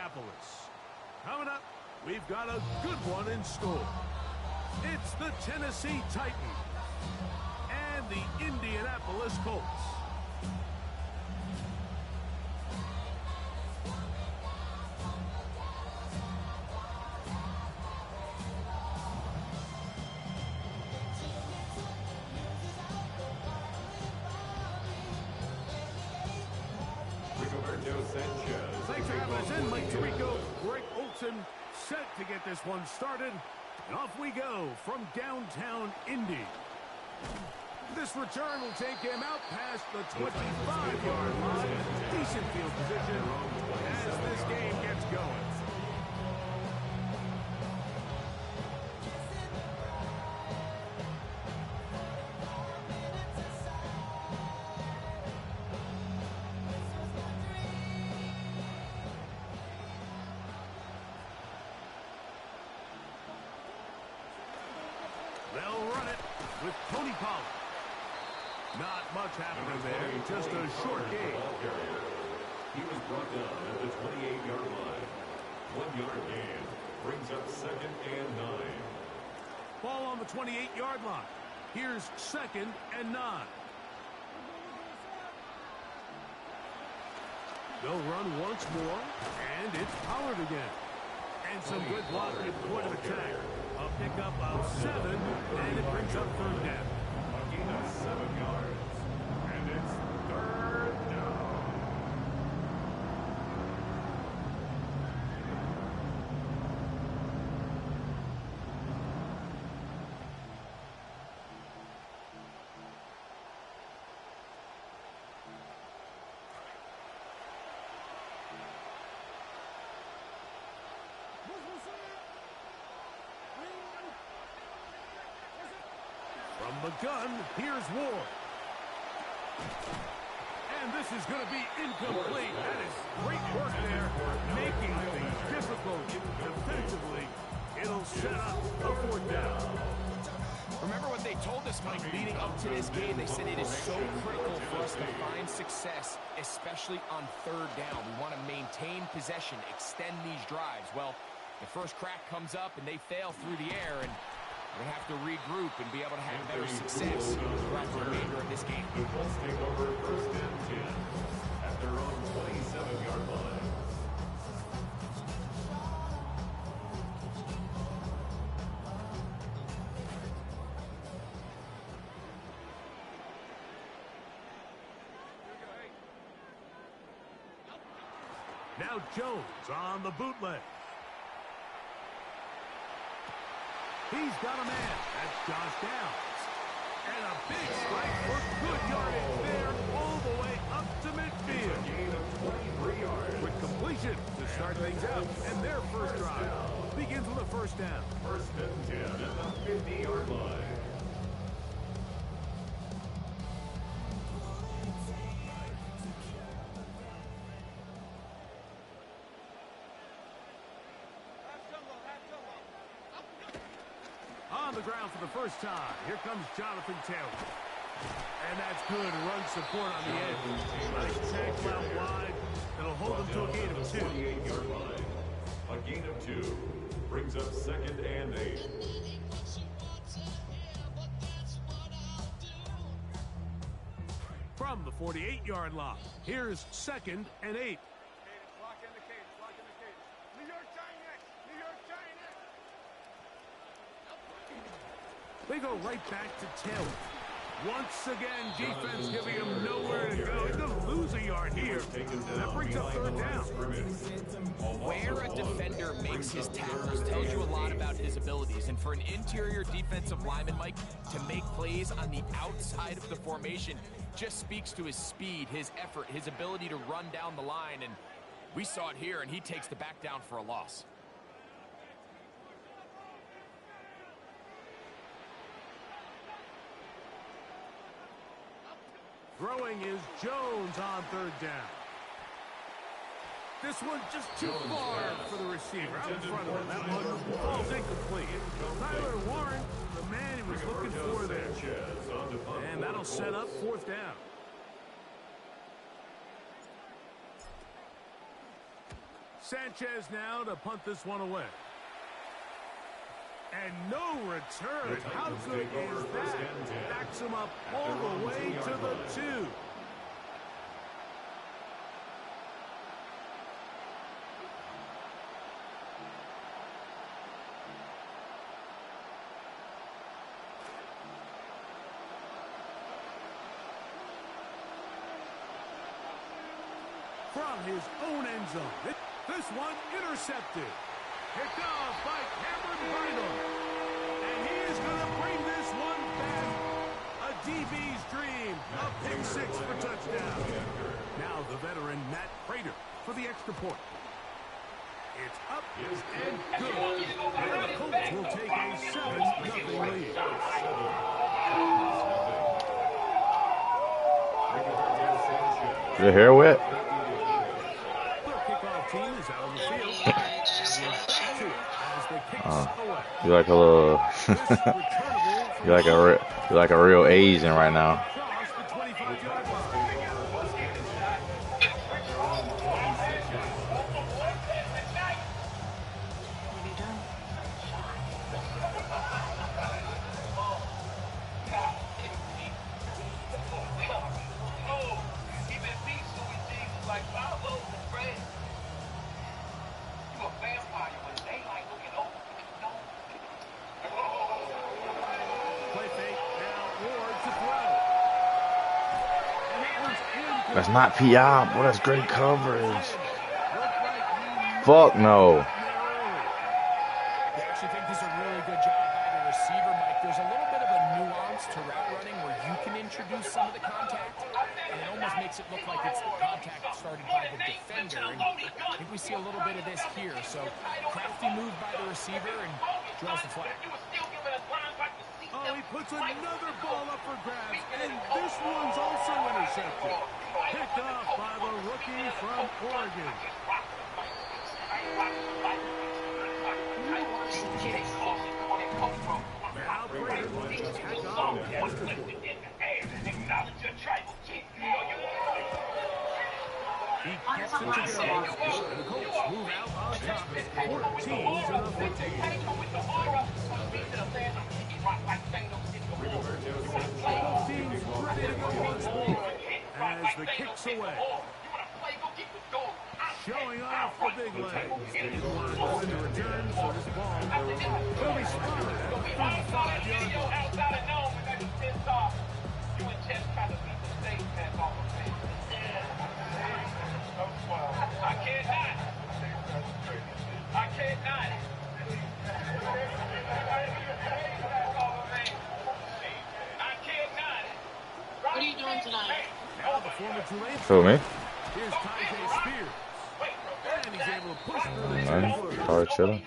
Indianapolis. Coming up, we've got a good one in store. It's the Tennessee Titans and the Indianapolis Colts. Thanks for having us in, Mike Tirico. Greg Olson set to get this one started. And off we go from downtown Indy. This return will take him out past the 25-yard line. Decent field position as this game gets going. They'll run it with Tony Pollard. Not much happening there, just a short game. He was brought down at the 28-yard line. 1 yard gain brings up 2nd and 9. Ball on the 28-yard line. Here's 2nd and 9. They'll run once more, and it's Pollard again. And some good blocking at the point of attack. A pickup of 7, and it brings up 3rd down. A gain of 7 yards, and it's 3rd down. From the gun, here's Ward. And this is going to be incomplete. That is great work there, making things difficult defensively. It'll set up a 4th down. Remember what they told us, Mike, leading up to this game. They said it is so critical for us to find success, especially on 3rd down. We want to maintain possession, extend these drives. Well, the first crack comes up, and they fail through the air, and we have to regroup and be able to have better success throughout the remainder of this game. The Colts take over 1st and 10 at their own 27-yard line. Now Jones on the bootleg. He's got a man. That's Josh Downs. And a big strike for good yardage there all the way up to midfield. A gain of 23 yards. With completion to start things out. And their first drive begins with a 1st down. 1st and 10 at the 50-yard line. On the ground for the first time. Here comes Jonathan Taylor. And that's good run support on the edge. Nice tackle out wide. It'll hold them to a gain of 2. 28-yard line. A gain of 2 brings up 2nd and 8. From the 48-yard line, here's 2nd and 8. They go right back to Taylor. Once again, defense giving him nowhere to go. He's going to lose a yard here. That brings up 3rd down. Where a defender makes his tackles tells you a lot about his abilities. And for an interior defensive lineman, Mike, to make plays on the outside of the formation just speaks to his speed, his effort, his ability to run down the line. And we saw it here, and he takes the back down for a loss. Throwing is Jones on 3rd down. This one just too far for the receiver. Out in front of him. That one falls incomplete. Tyler Warren, the man he was looking for there. And that'll set up 4th down. Sanchez now to punt this one away. And no return. How good is that? Backs him up all the way to the 2. From his own end zone. This one intercepted. Picked off by Cameron Bynum. And he is going to bring this one back. A DB's dream. A pick 6 for touchdown. Now the veteran Matt Prater for the extra point. It's up and good. And the Colts will take a 7-0 lead. Your hair wet? You like a little, you like a real Asian right now. That's not PI, boy, that's great coverage. Fuck no. I actually think this is a really good job by the receiver, Mike. There's a little bit of a nuance to route running where you can introduce some of the contact, and it almost makes it look like it's the contact started by the defender. And I think we see a little bit of this here. So, crafty move by the receiver and draws the flag. Oh, he puts another ball up for grabs, and this one's also intercepted. Picked off by the rookie from Oregon. Now Prater will attack on the extra point. He gets it together, and the Colts move out on top. 14-14. Both teams ready to go once more as the kick's away. Showing off the big legs. Didn't want to go into return, so this ball will be spotted at the 35-yard line. What are you doing tonight? Now the former Tulane. Feel me? Here's Tyjae Spears. And he's able to push through the 10-footer. Probably chilling.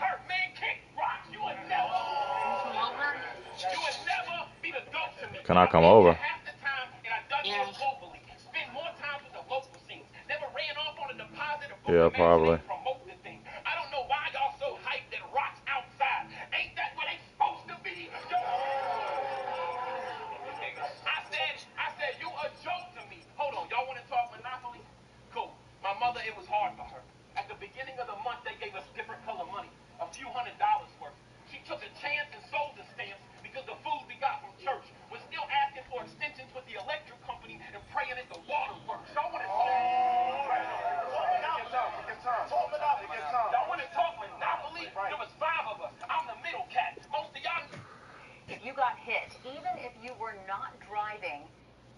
Can I come over? Yeah, probably. It was hard for her. At the beginning of the month, they gave us different color money, a few $100s worth. She took a chance and sold the stamps because the food we got from church was still asking for extensions with the electric company and praying that the water works. Y'all want to talk? Y'all want to talk monopoly? There was 5 of us. I'm the middle cat. Most of y'all. If you got hit, even if you were not driving,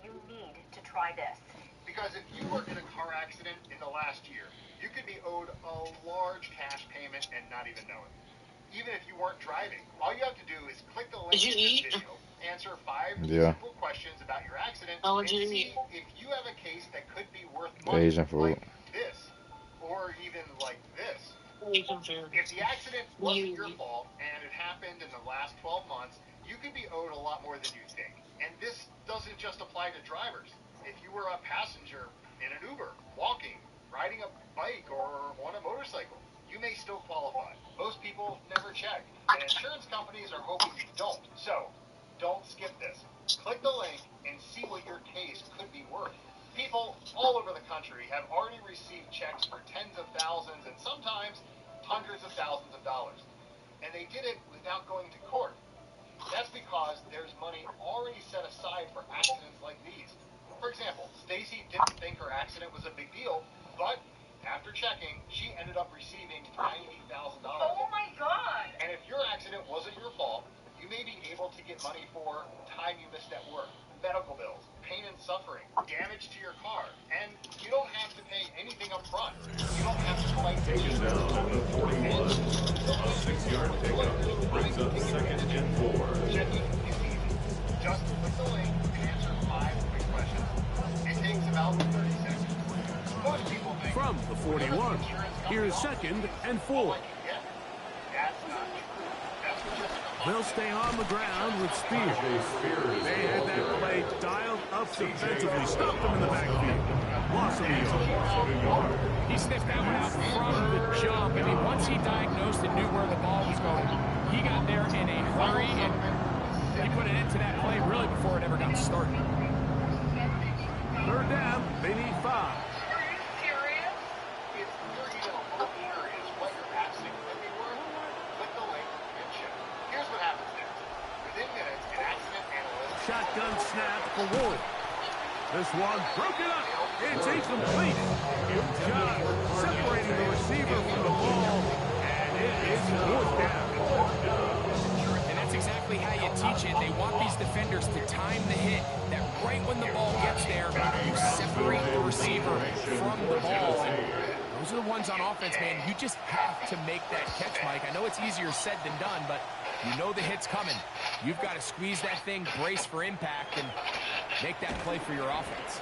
you need to try this. Because if you were in a car accident in the last year, you could be owed a large cash payment and not even know it. Even if you weren't driving, all you have to do is click the link in this video, answer 5 simple questions about your accident, and see if you have a case that could be worth money, like this, or even like this. If the accident wasn't your fault and it happened in the last 12 months, you could be owed a lot more than you think. And this doesn't just apply to drivers. If you were a passenger in an Uber, walking, riding a bike, or on a motorcycle, you may still qualify. Most people never check, and insurance companies are hoping you don't. So, don't skip this. Click the link and see what your case could be worth. People all over the country have already received checks for tens of thousands and sometimes hundreds of thousands of dollars. And they did it without going to court. That's because there's money already set aside for accidents like these. For example, Stacy didn't think her accident was a big deal, but after checking, she ended up receiving $90,000. Oh my God! And if your accident wasn't your fault, you may be able to get money for time you missed at work, medical bills, pain and suffering, damage to your car, and you don't have to pay anything up front. You don't have to collect Taken down at the 41. A 6-yard pickup brings up second and 4. Checking is easy. Just click the link and answer 5 quick questions. It takes about 30 seconds. Most people think From the 41, here's second and 4. that's not true. That's just They'll stay on the ground with Spears. They had that play dialed up defensively, stopped them in the backfield. Loss of a yard. He sniffed that one out from the jump. I mean, once he diagnosed and knew where the ball was going, he got there in a hurry, and he put an end to that play really before it ever got started. Third down, they need 5. Are you serious? If you're even a little curious what your accident could be worth, click the link and check. Here's what happens next. Within minutes, an accident analyst... Shotgun snap for Wolf. This one broken up. It's incomplete. Good job separating the receiver from the ball, and it is 4th down. And that's exactly how you teach it. They want these defenders to time the hit, that right when the ball gets there, you separate the receiver from the ball. And those are the ones on offense, man. You just have to make that catch, Mike. I know it's easier said than done, but you know the hit's coming. You've got to squeeze that thing, brace for impact, and make that play for your offense.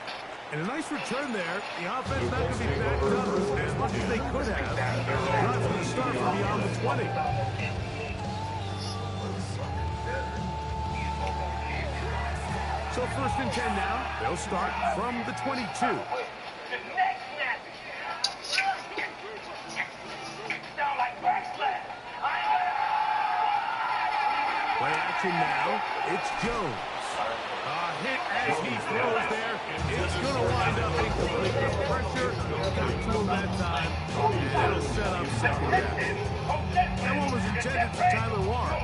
And a nice return there. The offense not going to be backed up as much as they could have. Not going to start from beyond the 20. So 1st and 10 now. They'll start from the 22. Play action now. It's Jones. Hit as he throws there. It's going to wind up incomplete. The pressure got to him that time, and it'll set up second down. That one was intended for Tyler Warren.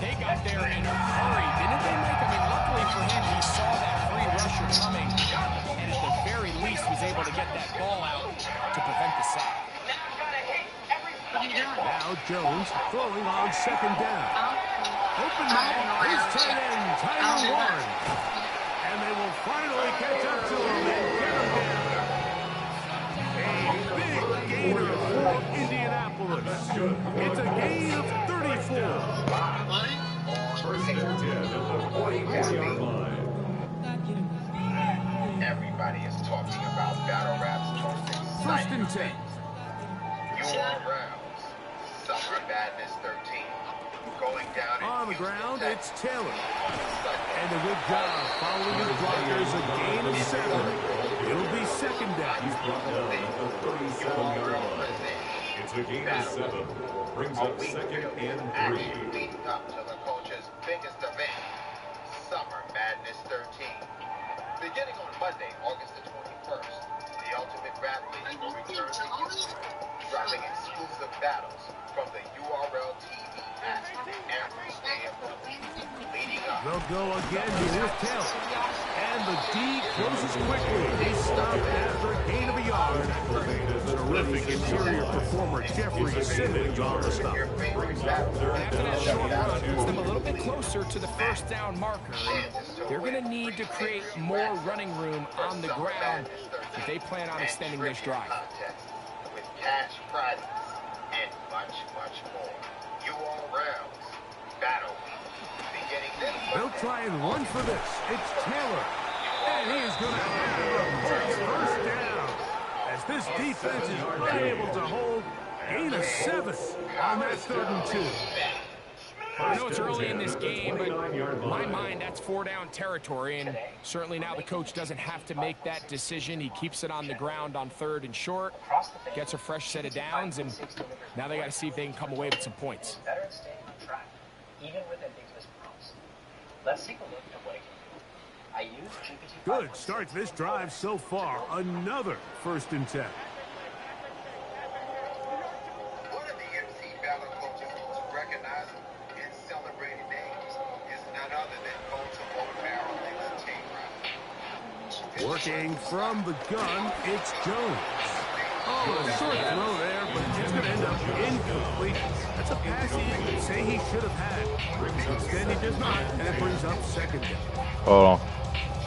They got there in a hurry, didn't they, Mike? I mean, luckily for him, he saw that free rusher coming, and at the very least was able to get that ball out to prevent the sack. Now Jones throwing on second down. Open man, his tight end, Tyler Warren. And they will finally catch up to him and get him down. A big gainer for Indianapolis. It's a gain of 34. First and 10 at the 44-yard line. Everybody is talking about battle rap's most 1st and 10. URLs. Summer Madness 13. Going down On the ground, it's Taylor. And a good job following his blockers, a gain of 7. It'll be second down. He's brought down at the 37-yard line. It's a gain of 7. Brings up second and 3. Leading up to the coach's biggest event, Summer Madness 13. Beginning on Monday, August the 21st, the Ultimate Rap League will return to you, dropping exclusive battles from the URL TV app every day of the week. Leading up. They'll go again here with Taylor. And the D closes quickly. He stopped after a gain of a yard. Terrific interior performer Jeffrey Simmons on the stop. After that short run, puts them a little bit closer to the first down marker. They're going to need to create more running room on the ground if they plan on extending this drive. With cash prizes and much, much more. URLs Battle Week. Beginning this They'll try and run for this. It's Taylor. And he is going to have a first down. As this defense is unable to hold, gain of 7 on that 3rd and 2. I know it's early in this game, but in my mind, that's 4-down territory, and certainly now the coach doesn't have to make that decision. He keeps it on the ground on 3rd and short, gets a fresh set of downs, and now they got to see if they can come away with some points. Better staying on track, even with ambiguous prompts. Let's take a look at what it can do. Good start to this drive so far. Another 1st and 10. One of the MC battle coaches who's recognizing and celebrating names is none other than Baltimore Maryland's team. Working from the gun, it's Jones. Oh, a short throw there, but it's going to end up incomplete. That's a pass he could say he should have had. Instead, he does not, and it brings up 2nd down. Hold on.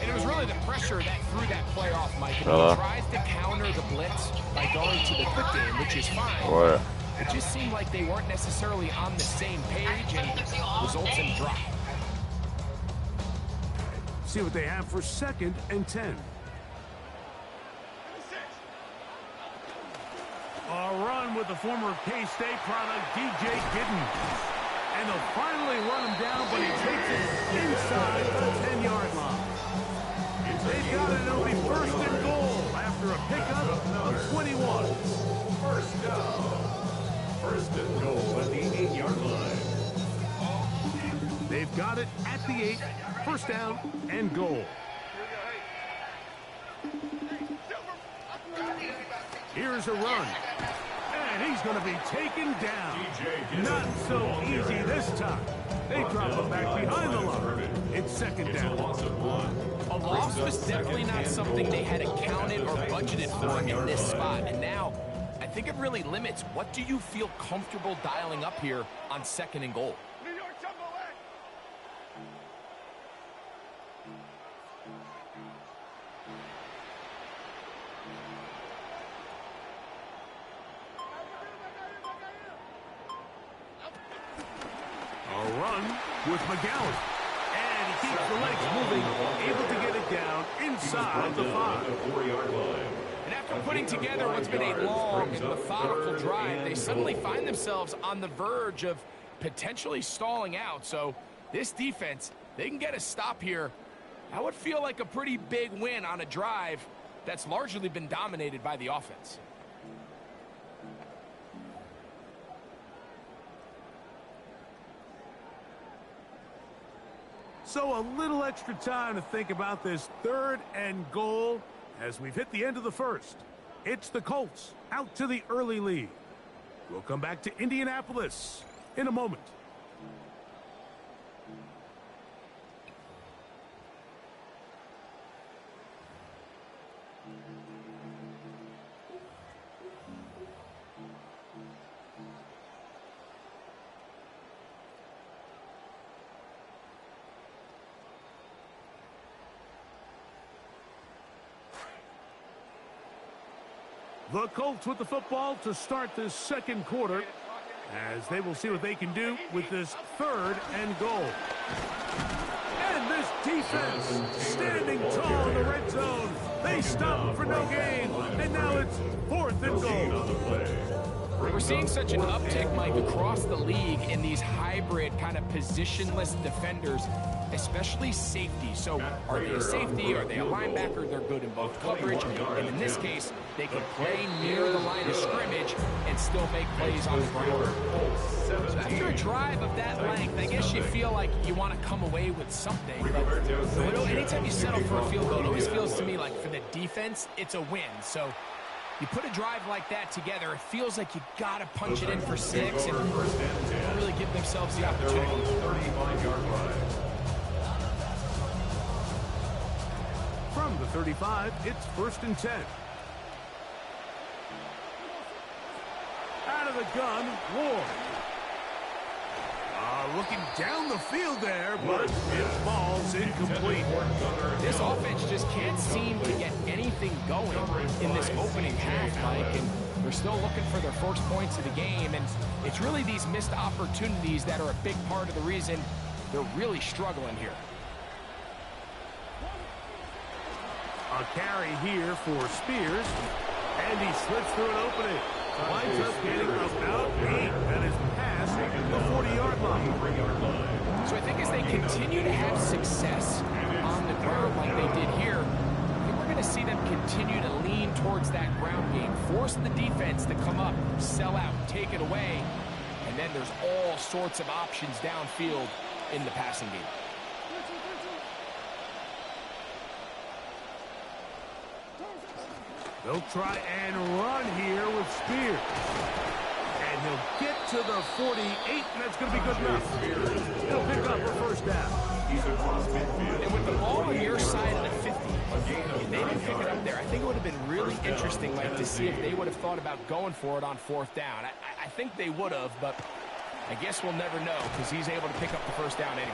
And it was really the pressure that threw that play off, Mike. And he tries to counter the blitz by going to the quick game, which is fine. What? It just seemed like they weren't necessarily on the same page and results in drop. See what they have for 2nd and 10. A run with the former K-State product, DJ Giddens. And they'll finally run him down, but he takes it inside the 10-yard line. They've got it. It'll be 1st and goal after a pickup of 21. 1st down. 1st and goal at the 8-yard line. They've got it at the 8. 1st down and goal. Here's a run. And he's going to be taken down. Not so easy this time. They drop him back behind the line. It's 2nd down. A loss was definitely not something they had accounted or budgeted for in this spot. And now, I think it really limits what do you feel comfortable dialing up here on 2nd and goal. A run with McGowan. And he keeps the legs moving, able to get it down inside the 5. And after putting together what's been a long and methodical drive, they suddenly find themselves on the verge of potentially stalling out. So this defense, they can get a stop here. That would feel like a pretty big win on a drive that's largely been dominated by the offense. So a little extra time to think about this 3rd and goal as we've hit the end of the 1st. It's the Colts out to the early lead. We'll come back to Indianapolis in a moment. The Colts with the football to start this 2nd quarter as they will see what they can do with this 3rd and goal. And this defense standing tall in the red zone. They stop for no gain. And now it's 4th and goal. We're seeing such an uptick, Mike, across the league in these hybrid kind of positionless defenders, especially safety. So are they a safety? Are they a linebacker? They're good in both coverage. And in this case, they can play near the line of scrimmage and still make plays on the ground. So after a drive of that length, I guess you feel like you want to come away with something. But anytime you settle for a field goal, it always feels to me like for the defense, it's a win. So you put a drive like that together, it feels like you got to punch it in for 6 and really give themselves the opportunity. 35-yard line. From the 35, it's 1st and 10. Out of the gun, Ward. Looking down the field there, but it falls incomplete. This offense just can't seem to get anything going in this opening half, Mike, and they're still looking for their first points of the game, and it's really these missed opportunities that are a big part of the reason they're really struggling here. A carry here for Spears, and he slips through an opening. Winds up getting about 8, and is past the 40-yard line. So I think as they continue to have success on the ground like they did here, I think we're going to see them continue to lean towards that ground game, force the defense to come up, sell out, take it away, and then there's all sorts of options downfield in the passing game. They'll try and run here with Spears. And he'll get to the 48, and that's going to be good enough. He'll pick up a first down. And with the ball on your side of the 50, if they didn't pick it up there, I think it would have been really interesting, like, to see if they would have thought about going for it on fourth down. I think they would have, but I guess we'll never know because he's able to pick up the first down anyway.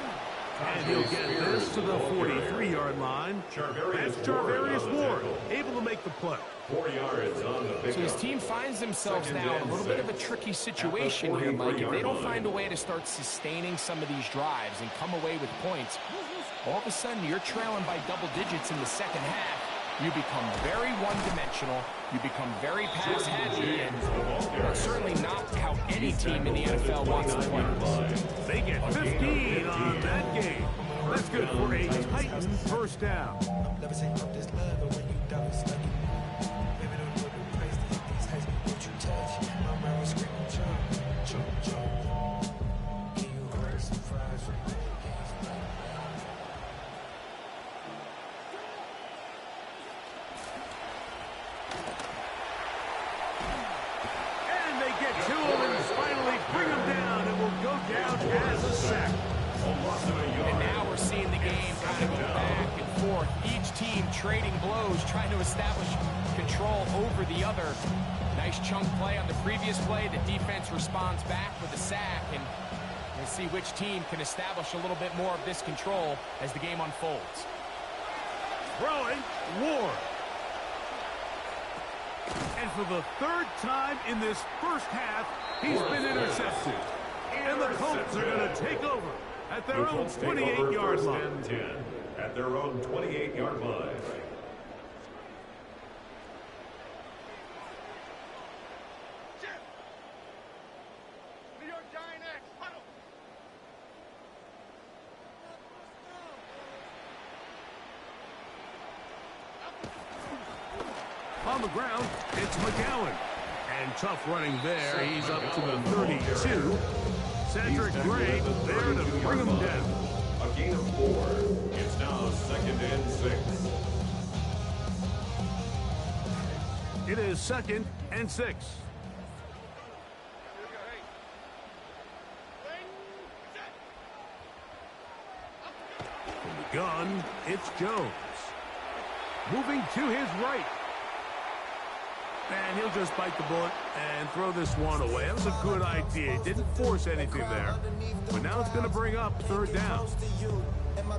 And he'll get this to the 43-yard line. That's Charvarius Ward, able to make the play. 4 yards on the pickup. So his team finds themselves now in a little bit of a tricky situation here, Mike. If they don't find a way to start sustaining some of these drives and come away with points, all of a sudden you're trailing by double digits in the second half. You become very one-dimensional. You become very pass-happy, and that's certainly not how any team in the NFL wants to play. They get 15 on that game. That's good for a Titan first down. And now we're seeing the game kind of go back and forth. Each team trading blows, trying to establish control over the other. Nice chunk play on the previous play. The defense responds back with a sack, and we'll see which team can establish a little bit more of this control as the game unfolds. Throwing, Ward. And for the third time in this first half, he's been intercepted. And the Colts are going to take over at their own 28-yard line. At their own 28-yard line. On the ground, it's McGowan. And tough running there. He's up to the 32. Cedric Gray there to bring him down. A gain of 4. It's now 2nd and 6. It is 2nd and 6. From the gun, it's Jones. Moving to his right. And he'll just bite the bullet and throw this one away. That was a good idea. Didn't force anything there. But now it's going to bring up third down.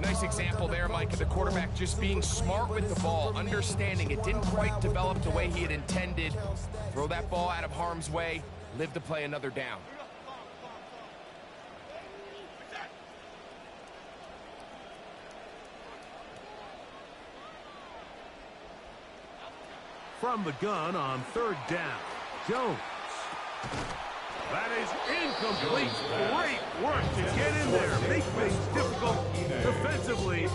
Nice example there, Mike, of the quarterback just being smart with the ball, understanding it didn't quite develop the way he had intended. Throw that ball out of harm's way, live to play another down. From the gun on third down, Jones. That is incomplete. Great work to get in there. Make things difficult defensively.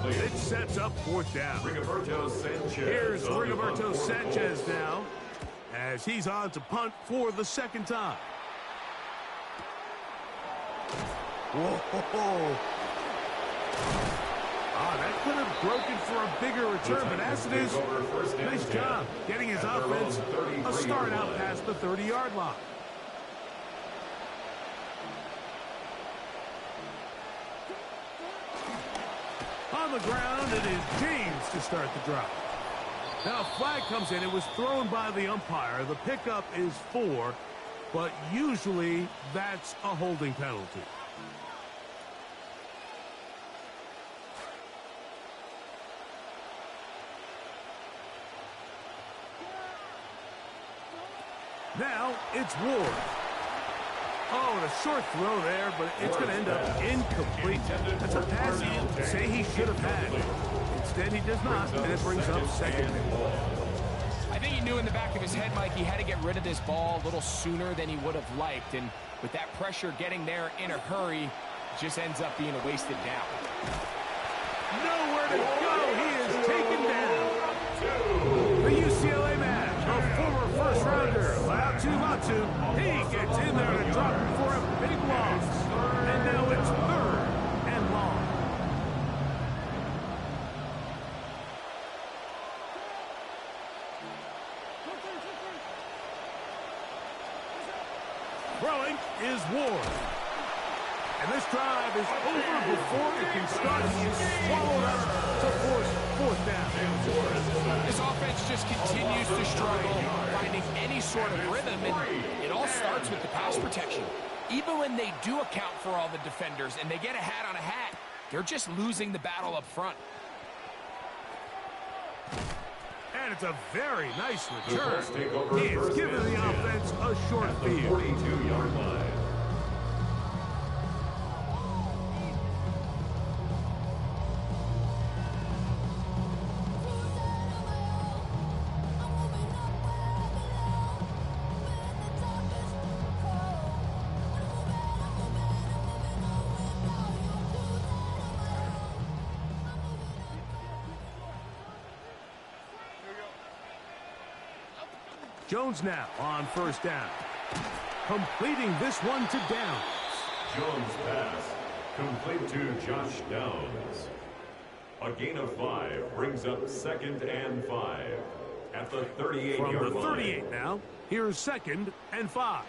It sets up fourth down. Here's Rigoberto Sanchez now as he's on to punt for the second time. Whoa. That could have broken for a bigger return, but as it is, nice job getting his offense a start out past the 30-yard line. On the ground, it is James to start the drive. Now, a flag comes in. It was thrown by the umpire. The pickup is 4, but usually that's a holding penalty. Now, it's Ward. Oh, and a short throw there, but it's going to end up incomplete. That's a pass he'd say he should have had. Instead, he does not, and it brings up second. I think he knew in the back of his head, Mike, he had to get rid of this ball a little sooner than he would have liked. And with that pressure getting there in a hurry, it just ends up being a wasted down. Nowhere to go. He is taken down. The UCLA man, the former first-rounder, Latu. He gets in there to drop for a big loss. And now it's third and long. Throwing is Ward. And this drive is over before it can start. He is swallowed up to force fourth down. This offense just continues to struggle finding any sort of rhythm, and it all starts with the pass protection. Even when they do account for all the defenders and they get a hat on a hat, they're just losing the battle up front. And it's a very nice return. He is giving the offense a short field. 42-yard line. Jones now on first down. Completing this one to Downs. Jones pass. Complete to Josh Downs. A gain of 5 brings up 2nd and 5. At the 38-yard line. From the 38 now, here's 2nd and 5.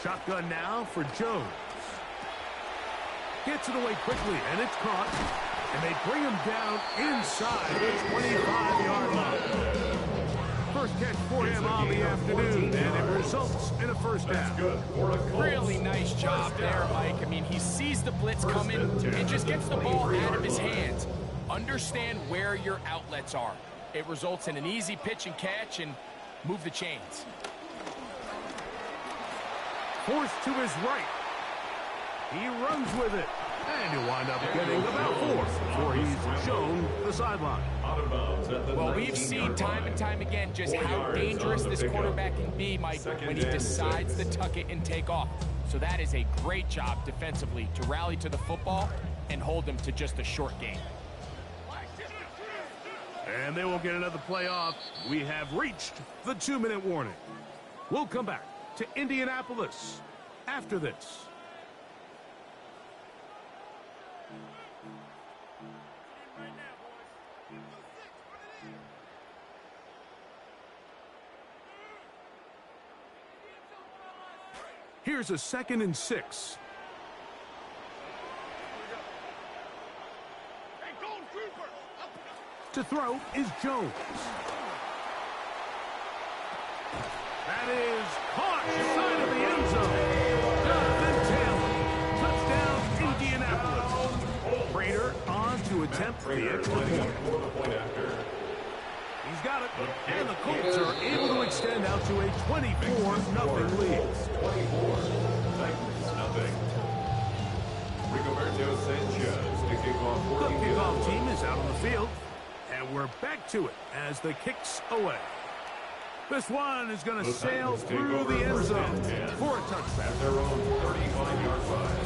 Shotgun now for Jones. Gets it away quickly, and it's caught. And they bring him down inside the 25-yard line. First catch for him on the afternoon, and it results in a first down. Really nice job there, Mike. I mean, he sees the blitz coming and just gets the ball out of his hands. Understand where your outlets are. It results in an easy pitch and catch and move the chains. Forced to his right. He runs with it. And he'll wind up getting about 4 before he's shown the sideline. Well, we've seen time and time again just how dangerous this quarterback can be, Mike, when he decides to tuck it and take off. So that is a great job defensively to rally to the football and hold him to just a short game. And they will get another play off. We have reached the 2-minute warning. We'll come back to Indianapolis after this. Here's a 2nd and 6. To throw is Jones. That is caught inside of the end zone. Jonathan Taylor. Touchdown, Indianapolis. Prater on to attempt the extra point. He's got it. And the Colts are able to extend out to a 24-0 lead. 24, Titans, 0. Rigoberto Sanchez to kick off. The kickoff team is out on the field. And we're back to it as the kick's away. This one is going to sail through the end zone for a touchdown. At their own 35-yard line.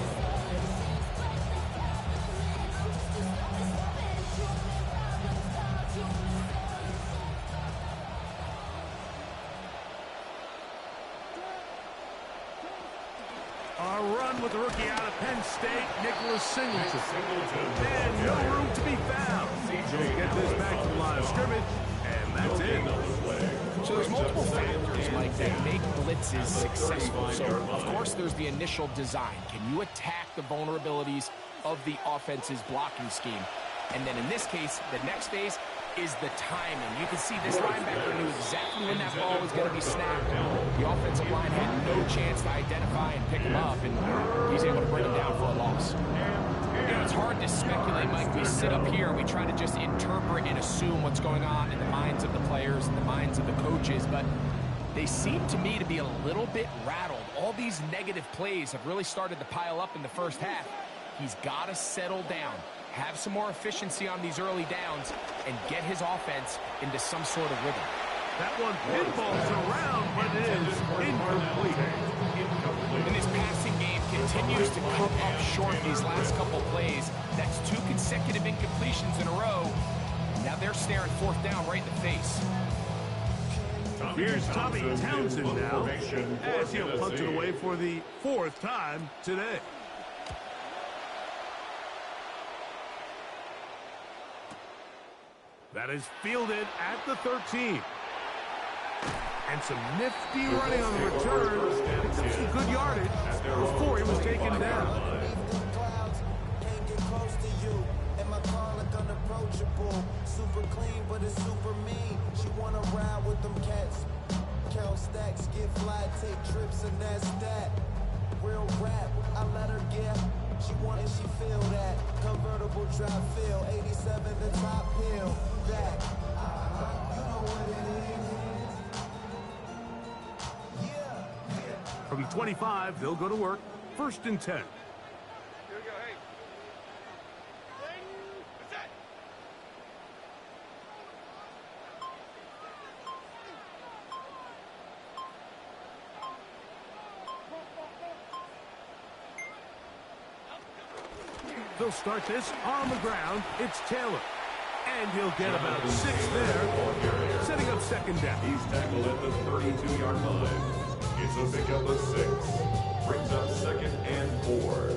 A run with the rookie out of Penn State, Nicholas Singleton. And no room to be found. He'll get this back to the line of scrimmage, and that's it. So there's multiple factors, Mike, that make blitzes successful. So, of course, there's the initial design. Can you attack the vulnerabilities of the offense's blocking scheme? And then in this case, the next phase is the timing. You can see this linebacker knew exactly when that ball was going to be snapped. The offensive line had no chance to identify and pick him up, and he's able to bring him down for a loss. You know, it's hard to speculate, Mike. We sit up here, we try to just interpret and assume what's going on in the minds of the players and the minds of the coaches, but they seem to me to be a little bit rattled. All these negative plays have really started to pile up in the first half. He's got to settle down, have some more efficiency on these early downs, and get his offense into some sort of rhythm. That one pinballs around, but it is incomplete. And his passing game continues to come up short these last couple plays. That's 2 consecutive incompletions in a row. Now they're staring fourth down right in the face. Here's Tommy Townsend now, as he'll punt it away for the 4th time today. That is fielded at the 13. And some nifty running on the return. Picked up some good yardage before he was taken down. Super clean, but it's super mean. She wanna ride with them cats. Count stacks, get fly, take trips, and that's that. Real rap, I let her get. She want and she feel that. Convertible drive feel, 87 the top hill. Back. You know what it is. Yeah. From the 25, they'll go to work. 1st and 10. They'll start this on the ground. It's Taylor. And he'll get about 6 there, setting up 2nd down. He's tackled at the 32-yard line. It's a pickup of 6. Brings up 2nd and 4.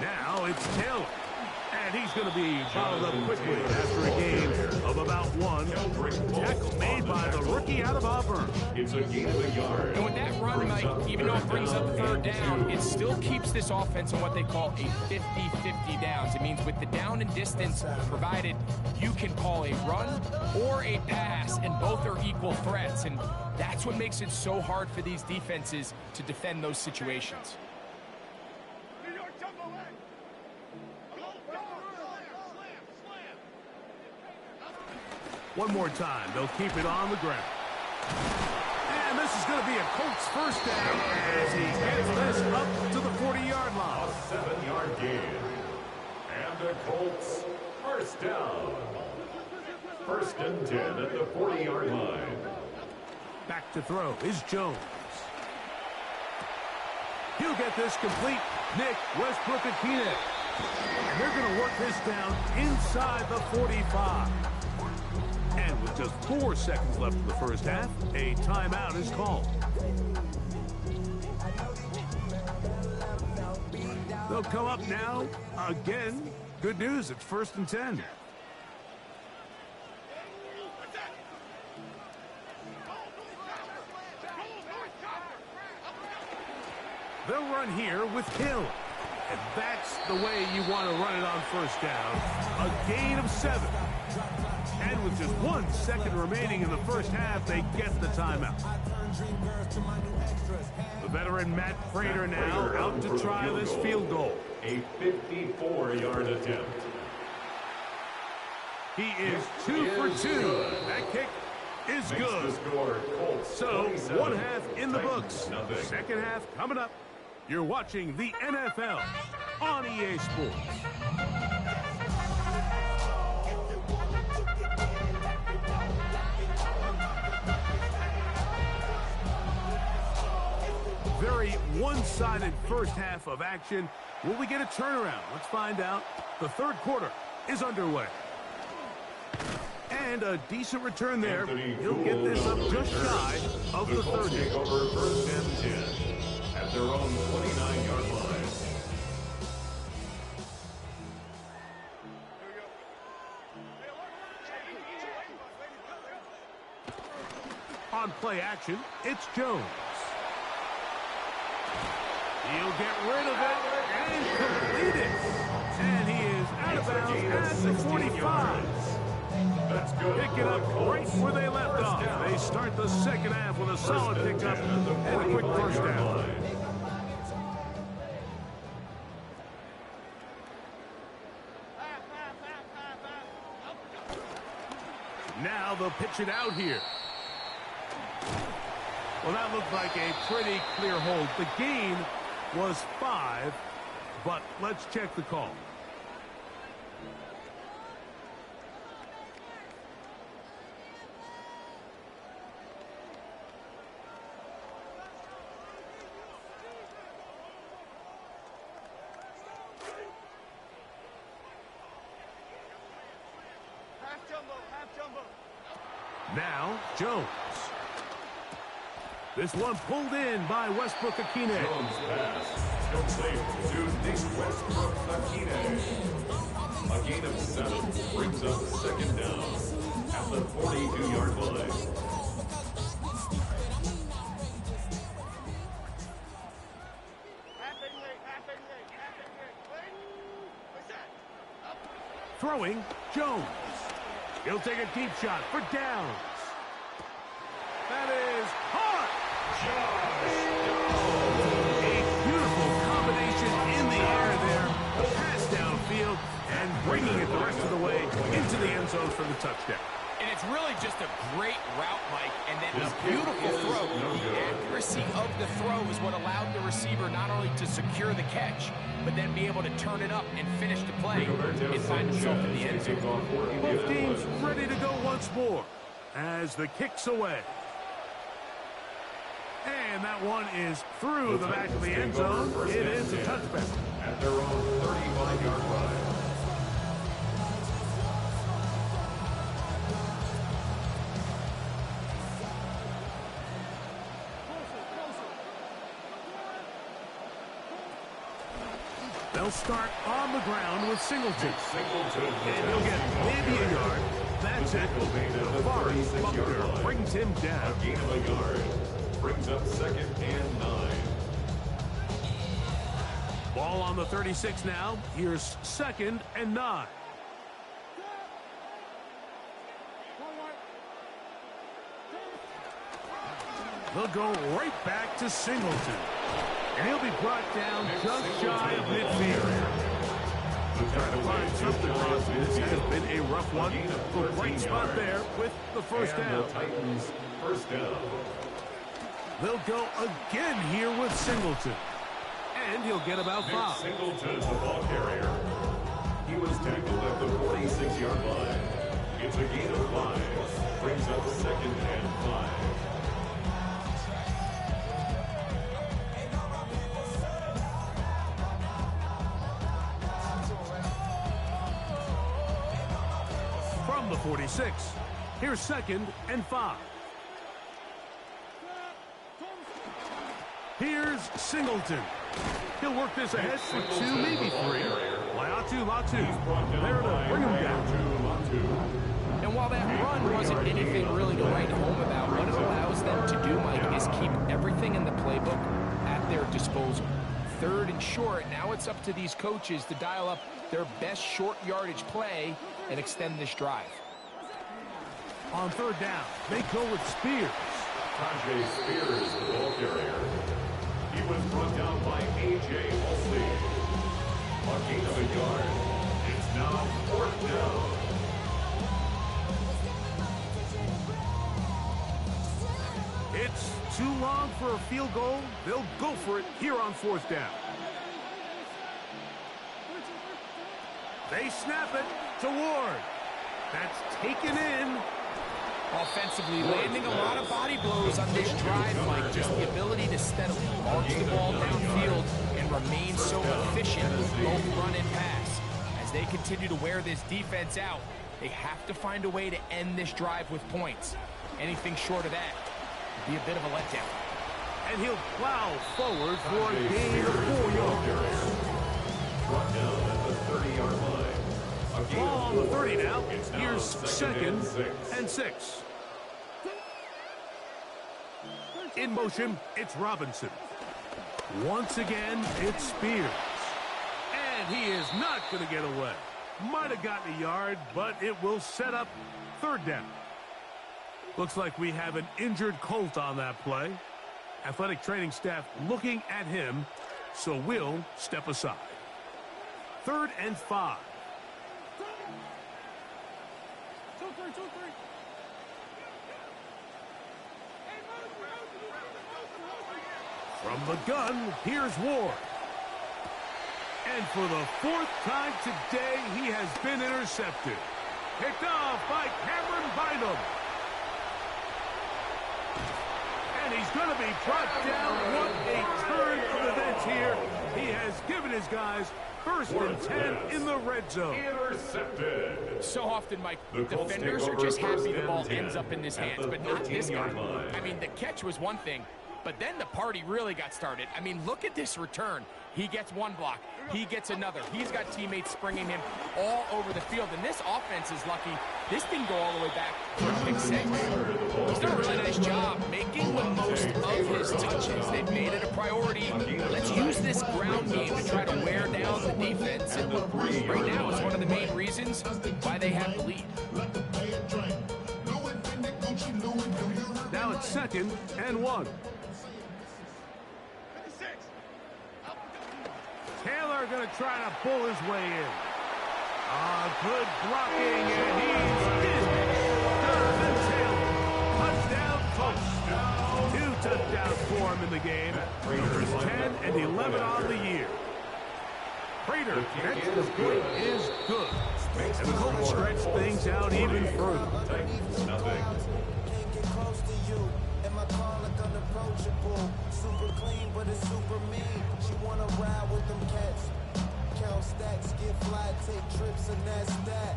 Now it's Taylor. And he's going to be followed up quickly after a gain of about 1. Tackle made by the rookie out of Auburn. It's a gain of a yard. And with that run, Mike, even though it brings up 3rd down, it still keeps this offense on what they call a 50-50 downs. It means with the down and distance provided, you can call a run or a pass, and both are equal threats. And that's what makes it so hard for these defenses to defend those situations. One more time. They'll keep it on the ground. And this is going to be a Colts 1st down as he gets this up to the 40-yard line. A 7-yard gain. And the Colts 1st down. 1st and 10 at the 40-yard line. Back to throw is Jones. He'll get this complete. Nick Westbrook and Keenan. And they're going to work this down inside the 45. And with just 4 seconds left in the 1st half, a timeout is called. They'll come up now. Again, good news, it's 1st and 10. They'll run here with Hill. And that's the way you want to run it on 1st down. A gain of 7. And with just 1 second remaining in the 1st half, they get the timeout. The veteran Matt Prater now out to try this field goal. A 54-yard attempt. He is 2 for 2. That kick is good. So 1 half in the books. 2nd half coming up. You're watching the NFL on EA Sports. Very one-sided 1st half of action. Will we get a turnaround? Let's find out. The 3rd quarter is underway. And a decent return there. He'll get this up just shy of the 30. Take over 1st and 10 at their own 29-yard line. On play action, it's Jones. He'll get rid of it and complete it. And he is out of bounds at the 45. That's good. Pick it up right where they left off. They start the 2nd half with a solid pickup and a quick 1st down. Now they'll pitch it out here. Well, that looked like a pretty clear hold. The gain was 5, but let's check the call. Now, Jones. This one pulled in by Westbrook-Akine. Jones pass. Complete to Nick Westbrook-Akine. A gain of 7 brings up second down at the 42-yard line. Throwing, Jones. He'll take a deep shot for downs. That is hot. A beautiful combination in the air there. The pass downfield and bringing it the rest of the way into the end zone for the touchdown. And it's really just a great route, Mike, and then a beautiful throw. The accuracy of the throw is what allowed the receiver not only to secure the catch, but then be able to turn it up and finish the play and find himself in the end zone. Both teams ready to go once more as the kick's away. And that one is through the back of the end zone. It is a touchback. At their own 35-yard line. They'll start on the ground with Singleton. And he'll get maybe a yard. That's it. Forrest Buckner brings him down. A gain of a yard. Brings up second and 9. Ball on the 36 now. Here's second and 9. They'll go right back to Singleton. And he'll be brought down just shy of midfield. Trying to find something wrong. This has been a rough one. The bright spot there with the first down. The Titans first down. They'll go again here with Singleton. And he'll get about 5. Singleton, the ball carrier. He was tackled at the 46-yard line. It's a gain of 5. Brings up second and 5. From the 46, here's second and 5. Here's Singleton. He'll work this ahead for 2, maybe 3. Latu. There to bring him down. And while that run wasn't anything really to write home about, what it allows them to do, Mike, is keep everything in the playbook at their disposal. Third and short, now it's up to these coaches to dial up their best short yardage play and extend this drive. On third down, they go with Spears. Tajay Spears, the ball carrier. He was brought down by A.J. Mosley. A gain of a yard. It's now fourth down. It's too long for a field goal. They'll go for it here on fourth down. They snap it to Ward. That's taken in. Offensively, landing a lot of body blows on this drive, Mike. Just the ability to steadily march the ball downfield and remain so efficient with both run and pass. As they continue to wear this defense out, they have to find a way to end this drive with points. Anything short of that would be a bit of a letdown. And he'll plow forward for a gain of 4 yards. Brought down at the 30-yard line. Ball on the 30 now. Here's second and 6. In motion, it's Robinson. Once again, it's Spears. And he is not going to get away. Might have gotten a yard, but it will set up third down. Looks like we have an injured Colt on that play. Athletic training staff looking at him, so we'll step aside. 3rd and 5. From the gun, here's Ward. And for the 4th time today, he has been intercepted. Picked off by Cameron Bynum. And he's going to be brought down. What a turn of events here. He has given his guys First and 10 in the red zone. Intercepted. So often, Mike, The Colts defenders take are over just happy first the ball and ends 10 up in his at hands, the but not this guy. 13-yard line. I mean, the catch was one thing, but then the party really got started. I mean, look at this return. He gets one block. He gets another. He's got teammates springing him all over the field, and this offense is lucky. This didn't go all the way back for a pick six. He's done a really nice job making the most of his touches. They've made it a priority. Let's use this ground game to try to wear down the defense, and right now it's one of the main reasons why they have the lead. Now it's 2nd and 1. Taylor going to try to pull his way in. Good blocking, and he's in. Jonathan Taylor, touchdown, Colts. 2 touchdowns for him in the game. Numbers 10 and 11 on the year. Prater, next point is good. And the Colts stretch things out even further. Nothing. Can't get close to you. And my car look unapproachable. Super clean, but it's super mean. She wanna ride with them cats. Count stacks, get fly, take trips, and that's that.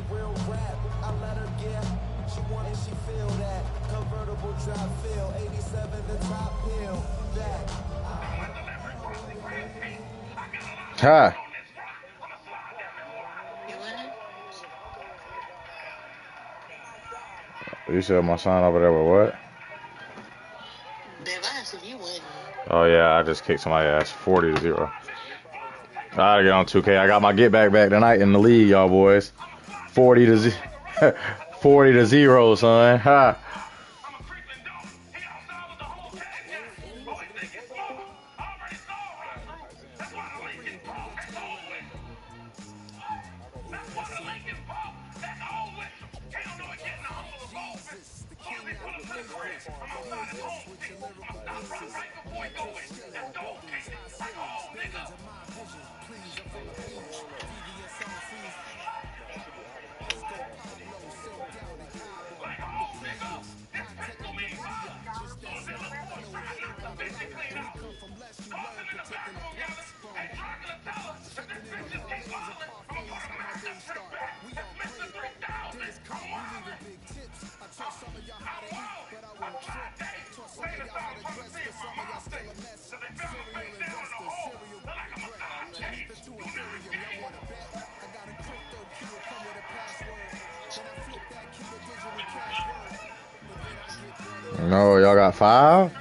Real rap, I let her get. She want and she feel that. Convertible drop feel. 87 the top hill. That. Ha. You winning? You said my son over there with what? Babe, I asked if you winning. Oh yeah, I just kicked somebody's ass 40-0. I gotta get on 2K. I got my get back tonight in the league, y'all boys. 40-0, son. Ha. No, y'all got 5?